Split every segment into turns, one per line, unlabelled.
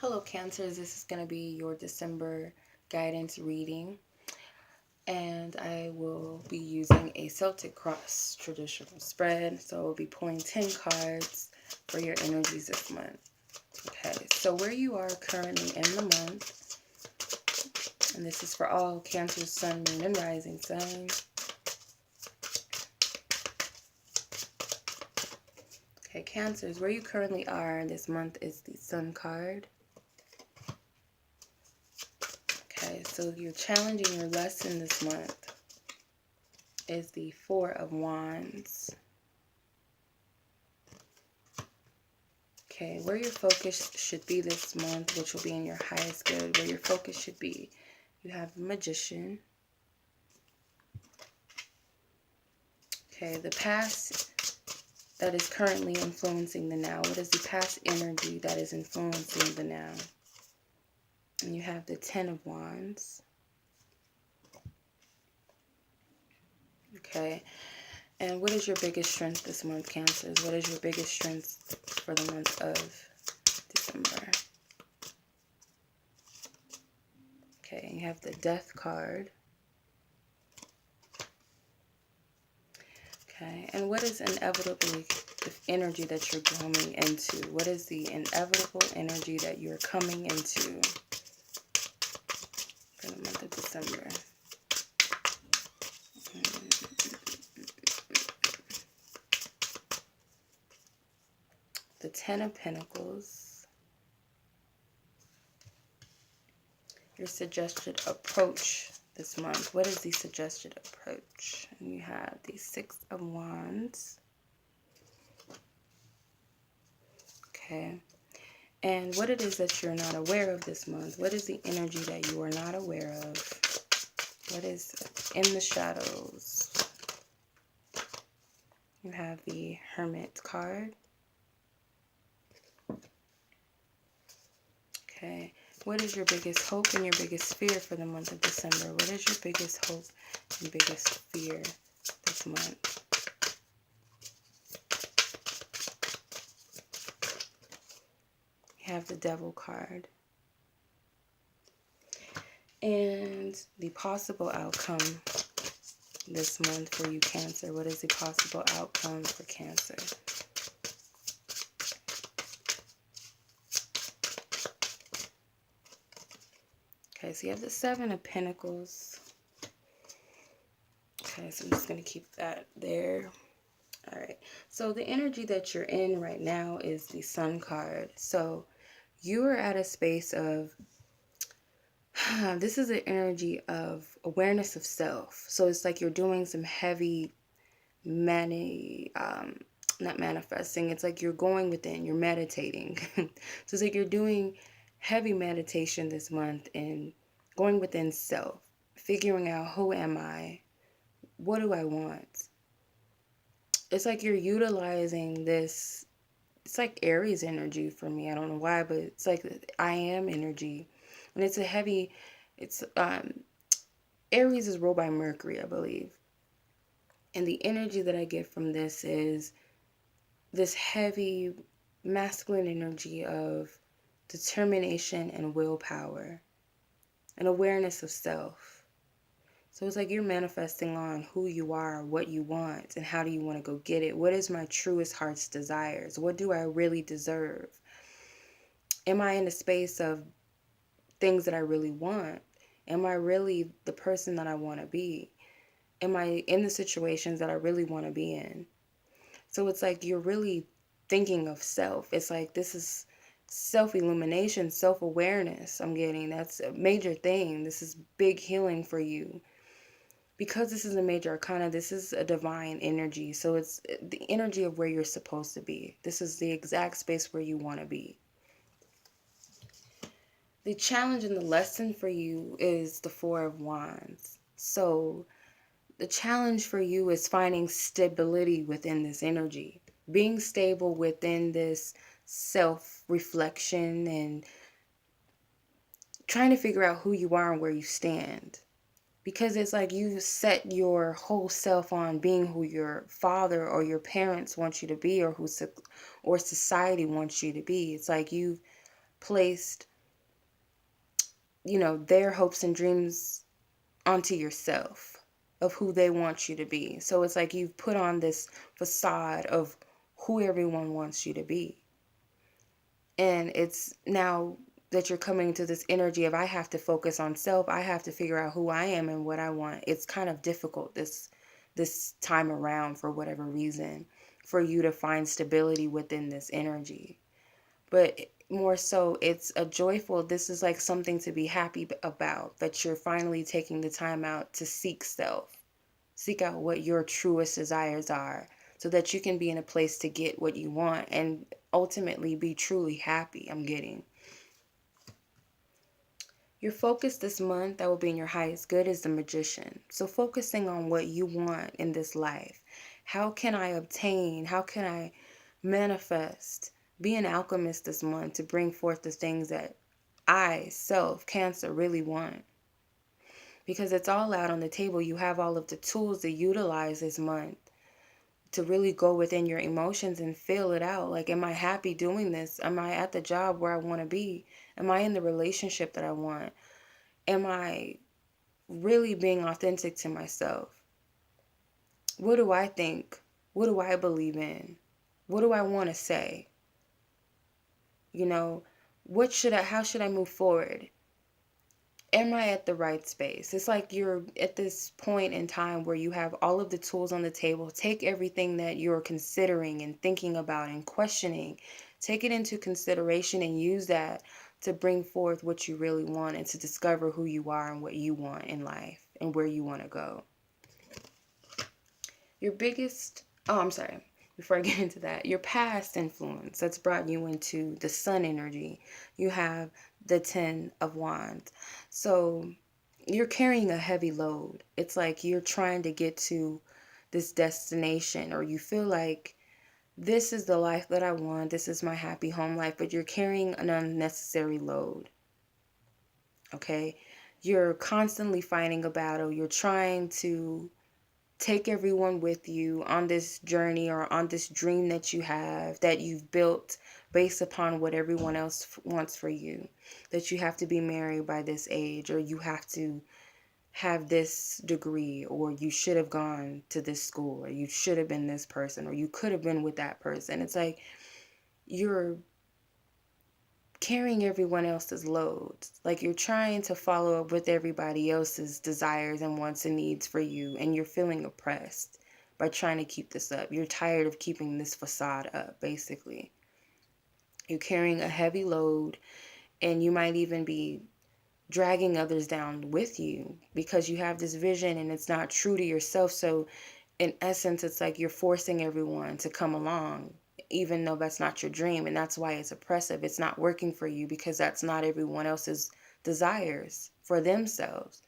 Hello Cancers, this is going to be your December guidance reading, and I will be using a Celtic Cross traditional spread, so I will be pulling 10 cards for your energies this month. Okay, so where you are currently in the month, and this is for all Cancer, Sun, Moon, and Rising signs. Okay, Cancers, where you currently are this month is the Sun card. Okay, so you're challenging your lesson this month is the Four of Wands. Okay, where your focus should be this month, which will be in your highest good, where your focus should be, you have the Magician. Okay, the past that is currently influencing the now. What is the past energy that is influencing the now? And you have the Ten of Wands. Okay, and what is your biggest strength this month, Cancers? What is your biggest strength for the month of December? Okay, you have the Death card. Okay, and what is inevitably the energy that you're coming into? What is the inevitable energy that you're coming into for the month of December? The Ten of Pentacles. Your suggested approach this month. What is the suggested approach? And you have the Six of Wands. Okay. And what it is that you're not aware of this month. What is the energy that you are not aware of? What is in the shadows? You have the Hermit card. Okay. What is your biggest hope and your biggest fear for the month of December? What is your biggest hope and biggest fear this month? You have the Devil card. And the possible outcome this month for you, Cancer. What is the possible outcome for Cancer? Okay, so you have the Seven of Pentacles. Okay, so I'm just going to keep that there. All right, so the energy that you're in right now is the Sun card. So you are at a space of, this is an energy of awareness of self. So it's like you're doing some heavy not manifesting. It's like you're going within, you're meditating. So it's like you're doing heavy meditation this month and going within self, figuring out who am I, what do I want. It's like you're utilizing this. It's like Aries energy for me. I don't know why, but it's like I am energy, and it's a heavy. It's Aries is ruled by Mercury, I believe, and the energy that I get from this is this heavy masculine energy of determination and willpower and awareness of self. So it's like you're manifesting on who you are, what you want, and how do you want to go get it. What is my truest heart's desires? What do I really deserve? Am I in a space of things that I really want? Am I really the person that I want to be? Am I in the situations that I really want to be in? So it's like you're really thinking of self. It's like this is self-illumination, self-awareness I'm getting. That's a major thing. This is big healing for you. Because this is a major arcana, this is a divine energy. So it's the energy of where you're supposed to be. This is the exact space where you want to be. The challenge and the lesson for you is the Four of Wands. So the challenge for you is finding stability within this energy. Being stable within this self-reflection and trying to figure out who you are and where you stand. Because it's like you set your whole self on being who your father or your parents want you to be, or society wants you to be. It's like you've placed their hopes and dreams onto yourself of who they want you to be. So it's like you've put on this facade of who everyone wants you to be. And it's now that you're coming to this energy of I have to focus on self, I have to figure out who I am and what I want. It's kind of difficult this time around, for whatever reason, for you to find stability within this energy. But more so, it's a joyful, this is like something to be happy about, that you're finally taking the time out to seek self. Seek out what your truest desires are so that you can be in a place to get what you want and ultimately be truly happy. I'm getting. Your focus this month that will be in your highest good is the Magician. So focusing on what you want in this life. How can I obtain? How can I manifest? Be an alchemist this month to bring forth the things that I, self, Cancer, really want. Because it's all out on the table. You have all of the tools to utilize this month to really go within your emotions and feel it out. Like, am I happy doing this? Am I at the job where I want to be? Am I in the relationship that I want? Am I really being authentic to myself? What do I think? What do I believe in? What do I want to say? How should I move forward? Am I at the right space? It's like you're at this point in time where you have all of the tools on the table. Take everything that you're considering and thinking about and questioning, take it into consideration and use that to bring forth what you really want and to discover who you are and what you want in life and where you want to go. I'm sorry, before I get into that, your past influence that's brought you into the sun energy. You have the 10 of Wands. So you're carrying a heavy load. It's like you're trying to get to this destination, or you feel like this is the life that I want. This is my happy home life, but you're carrying an unnecessary load. Okay? You're constantly fighting a battle. You're trying to take everyone with you on this journey or on this dream that you have, that you've built based upon what everyone else wants for you. That you have to be married by this age, or you have to have this degree, or you should have gone to this school, or you should have been this person, or you could have been with that person. It's like you're carrying everyone else's loads. Like you're trying to follow up with everybody else's desires and wants and needs for you, and you're feeling oppressed by trying to keep this up. You're tired of keeping this facade up, basically. You're carrying a heavy load, and you might even be dragging others down with you because you have this vision and it's not true to yourself. So in essence, it's like you're forcing everyone to come along, even though that's not your dream. And that's why it's oppressive. It's not working for you because that's not everyone else's desires for themselves.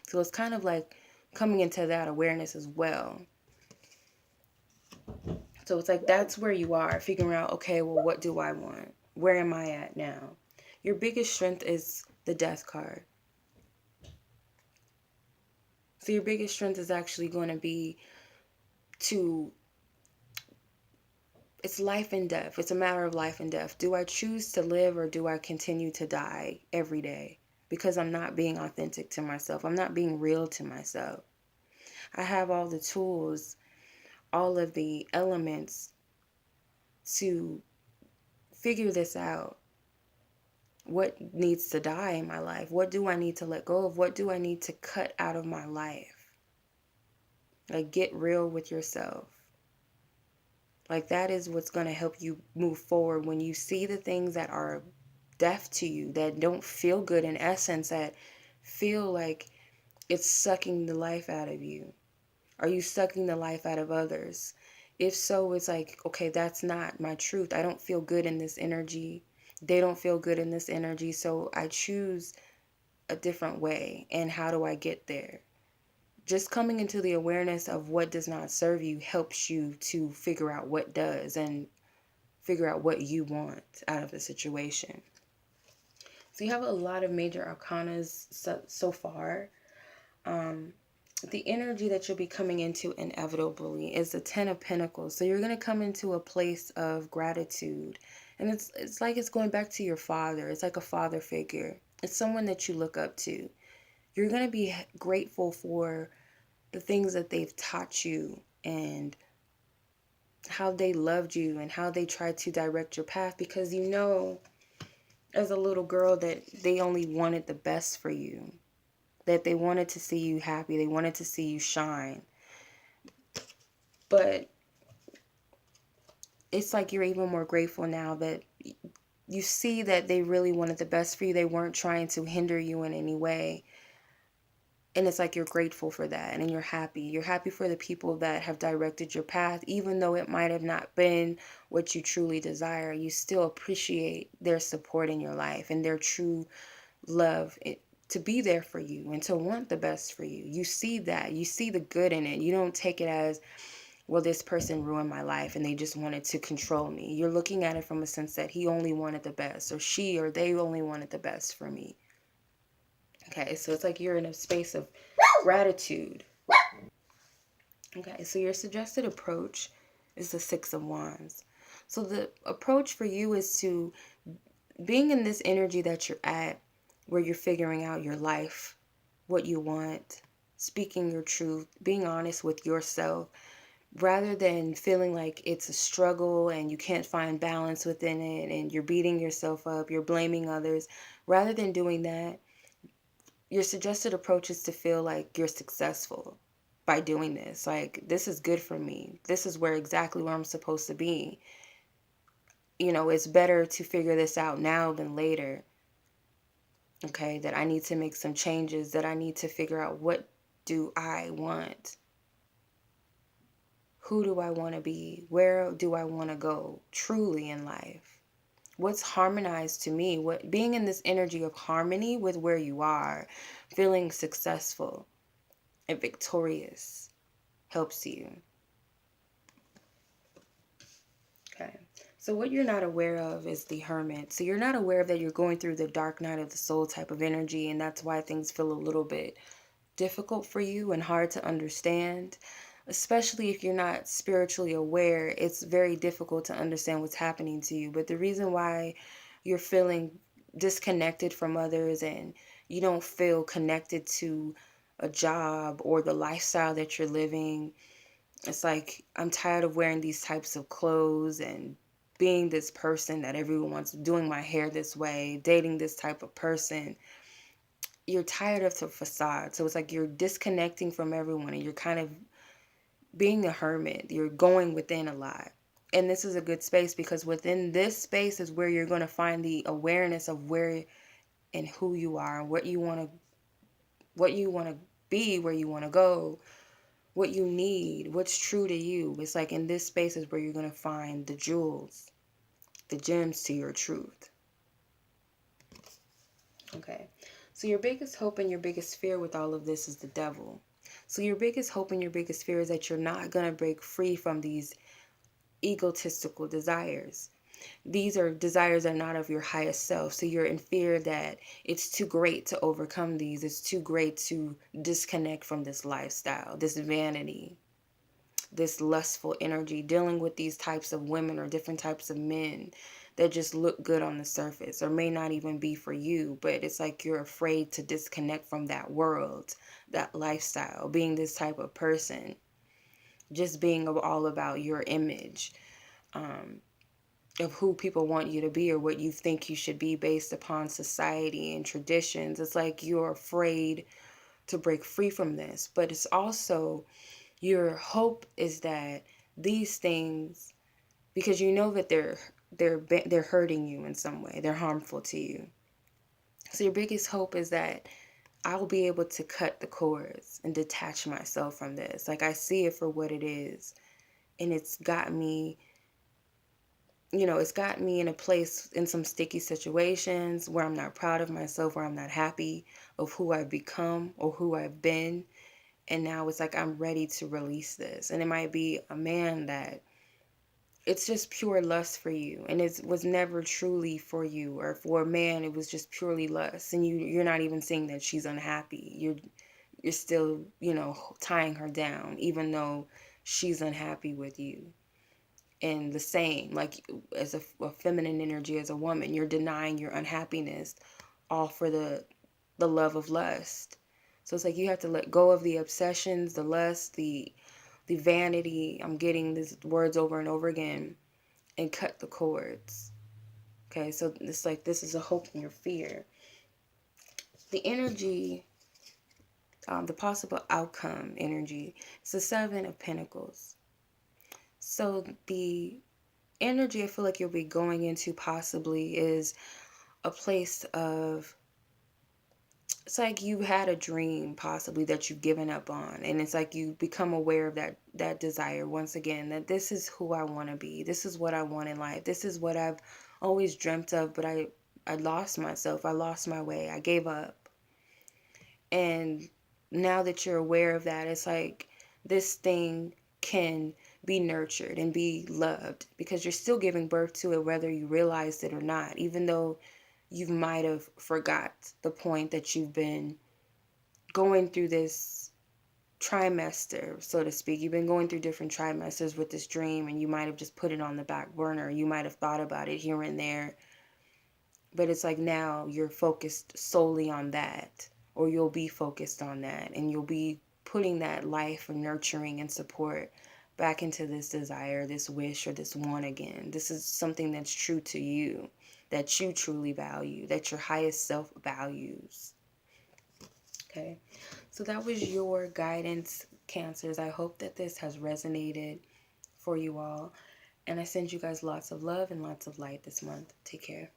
So it's kind of like coming into that awareness as well. So it's like that's where you are, figuring out, okay, well, what do I want? Where am I at now? Your biggest strength is the Death card. So your biggest strength is actually going to be it's life and death. It's a matter of life and death. Do I choose to live, or do I continue to die every day? Because I'm not being authentic to myself. I'm not being real to myself. I have all the tools, all of the elements to figure this out. What needs to die in my life? What do I need to let go of? What do I need to cut out of my life? Like, get real with yourself. Like, that is what's going to help you move forward when you see the things that are deaf to you, that don't feel good in essence, that feel like it's sucking the life out of you. Are you sucking the life out of others? If so, it's like, okay, that's not my truth. I don't feel good in this energy. They don't feel good in this energy. So I choose a different way. And how do I get there? Just coming into the awareness of what does not serve you helps you to figure out what does, and figure out what you want out of the situation. So you have a lot of major arcanas so far. The energy that you'll be coming into inevitably is the 10 of Pentacles. So you're going to come into a place of gratitude. And it's like it's going back to your father. It's like a father figure. It's someone that you look up to. You're going to be grateful for the things that they've taught you and how they loved you and how they tried to direct your path, because you know as a little girl that they only wanted the best for you, that they wanted to see you happy, they wanted to see you shine. But it's like you're even more grateful now that you see that they really wanted the best for you. They weren't trying to hinder you in any way. And it's like you're grateful for that, and you're happy. You're happy for the people that have directed your path, even though it might have not been what you truly desire. You still appreciate their support in your life and their true love to be there for you and to want the best for you. You see that. You see the good in it. You don't take it as, well, this person ruined my life and they just wanted to control me. You're looking at it from a sense that he only wanted the best, or she or they only wanted the best for me. Okay, so it's like you're in a space of gratitude. Okay, so your suggested approach is the Six of Wands. So the approach for you is to being in this energy that you're at, where you're figuring out your life, what you want, speaking your truth, being honest with yourself, rather than feeling like it's a struggle and you can't find balance within it and you're beating yourself up, you're blaming others. Rather than doing that, your suggested approach is to feel like you're successful by doing this. Like, this is good for me. This is exactly where I'm supposed to be. You know, it's better to figure this out now than later. Okay, that I need to make some changes, that I need to figure out, what do I want? Who do I want to be? Where do I want to go truly in life? What's harmonized to me? What, being in this energy of harmony with where you are, feeling successful and victorious helps you. Okay. So what you're not aware of is the Hermit. So you're not aware that you're going through the dark night of the soul type of energy, and that's why things feel a little bit difficult for you and hard to understand. Especially if you're not spiritually aware, it's very difficult to understand what's happening to you. But the reason why you're feeling disconnected from others and you don't feel connected to a job or the lifestyle that you're living, it's like, I'm tired of wearing these types of clothes and being this person that everyone wants, doing my hair this way, dating this type of person. You're tired of the facade. So it's like you're disconnecting from everyone and you're kind of being a hermit. You're going within a lot. And this is a good space, because within this space is where you're going to find the awareness of where and who you are, and what you want to be, where you want to go, what you need, what's true to you. It's like in this space is where you're going to find the jewels, the gems to your truth. Okay. So your biggest hope and your biggest fear with all of this is the devil. So your biggest hope and your biggest fear is that you're not going to break free from these egotistical desires. These are desires that are not of your highest self. So you're in fear that it's too great to overcome these. It's too great to disconnect from this lifestyle, this vanity, this lustful energy, dealing with these types of women or different types of men that just look good on the surface or may not even be for you. But it's like you're afraid to disconnect from that world, that lifestyle, being this type of person, just being all about your image, of who people want you to be or what you think you should be based upon society and traditions. It's like you're afraid to break free from this. But it's also, your hope is that these things, because you know that they're hurting you in some way, they're harmful to you. So your biggest hope is that I'll be able to cut the cords and detach myself from this. Like, I see it for what it is, and it's got me, it's got me in a place, in some sticky situations where I'm not proud of myself, where I'm not happy of who I've become or who I've been. And now it's like I'm ready to release this. And it might be a man that it's just pure lust for you, and it was never truly for you. Or for a man, it was just purely lust, and you're not even seeing that she's unhappy. You're still, tying her down, even though she's unhappy with you. And the same, like as a feminine energy, as a woman, you're denying your unhappiness all for the love of lust. So it's like you have to let go of the obsessions, the lust, the vanity. I'm getting these words over and over again, and cut the cords. Okay, so it's like this is a hope in your fear. The energy, the possible outcome energy, it's the Seven of Pentacles. So the energy I feel like you'll be going into possibly is a place of, it's like you had a dream possibly that you've given up on, and it's like you become aware of that desire once again, that this is who I want to be, this is what I want in life, this is what I've always dreamt of, but I lost myself, I lost my way, I gave up. And now that you're aware of that, it's like this thing can be nurtured and be loved, because you're still giving birth to it whether you realize it or not, even though you might have forgot the point that you've been going through this trimester, so to speak. You've been going through different trimesters with this dream, and you might have just put it on the back burner. You might have thought about it here and there, but it's like now you're focused solely on that, or you'll be focused on that, and you'll be putting that life and nurturing and support back into this desire, this wish, or this want again. This is something that's true to you, that you truly value, that your highest self values. Okay, so that was your guidance, Cancers. I hope that this has resonated for you all, and I send you guys lots of love and lots of light this month. Take care.